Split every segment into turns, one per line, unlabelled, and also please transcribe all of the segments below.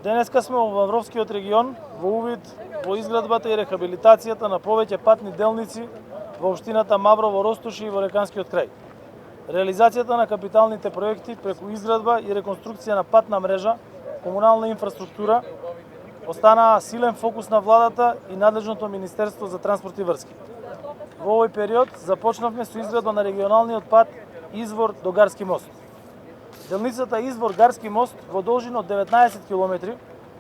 Денеска сме во Авровскиот регион во увид во изградбата и рехабилитацијата на повеќе патни делници во општината Маврово, Ростоши и во Реканскиот крај. Реализацијата на капиталните проекти преку изградба и реконструкција на патна мрежа, комунална инфраструктура, останаа силен фокус на владата и надлежното Министерство за транспорт и врски. Во овој период започнавме со изградба на регионалниот пат Извор до Гарски мост. Делницата Извор Гарски мост во должина од 19 км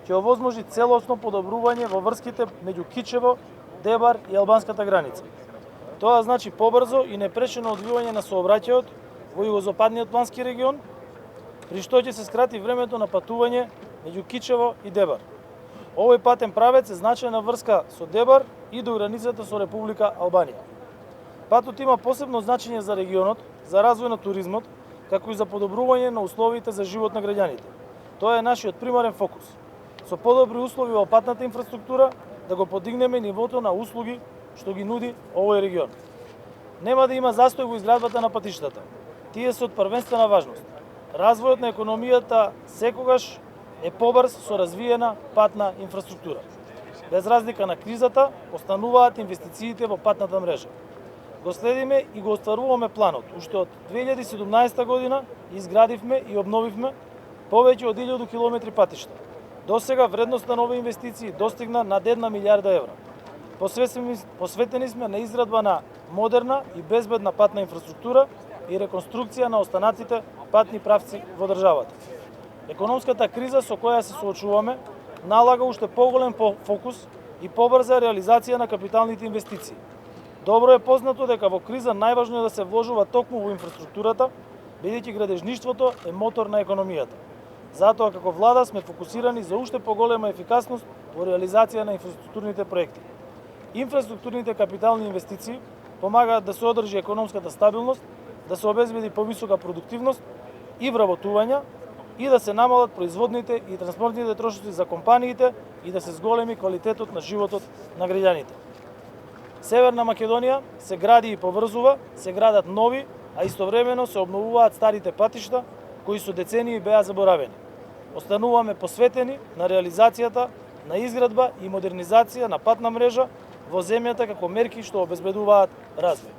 ќе овозможи целосно подобрување во врските меѓу Кичево, Дебар и албанската граница. Тоа значи побрзо и непречено одвивање на сообраќајот во југозападниот плански регион, при што ќе се скрати времето на патување меѓу Кичево и Дебар. Овој патен правец е значајна врска со Дебар и до границата со Република Албанија. Патот има посебно значење за регионот, за развој на туризмот, како и за подобрување на условите за живот на граѓаните. Тоа е нашиот примарен фокус. Со подобри услови во патната инфраструктура да го подигнеме нивото на услуги што ги нуди овој регион. Нема да има застој во изградбата на патиштата. Тие се од првенствена важност. Развојот на економијата секогаш е побрз со развиена патна инфраструктура. Без разлика на кризата, остануваат инвестициите во патната мрежа. Го следиме и го остваруваме планот. Уште од 2017 година изградивме и обновивме повеќе од 1000 километри патишта. До сега вредноста на овие инвестиции достигна над 1 милиарда евра. Посветени сме на изградба на модерна и безбедна патна инфраструктура и реконструкција на останатите патни правци во државата. Економската криза со која се соочуваме налага уште поголем фокус и побрза реализација на капиталните инвестиции. Добро е познато дека во криза најважно е да се вложува токму во инфраструктурата, бидејќи градежништвото е мотор на економијата. Затоа како влада сме фокусирани за уште поголема ефикасност во реализација на инфраструктурните проекти. Инфраструктурните капитални инвестиции помагаат да се одржи економската стабилност, да се обезбеди повисока продуктивност и вработувања и да се намалат производните и транспортните трошоци за компаниите и да се зголеми квалитетот на животот на граѓаните. Северна Македонија се гради и поврзува, се градат нови, а истовремено се обновуваат старите патишта кои со децении беа заборавени. Остануваме посветени на реализацијата на изградба и модернизација на патна мрежа во земјата како мерки што обезбедуваат развој.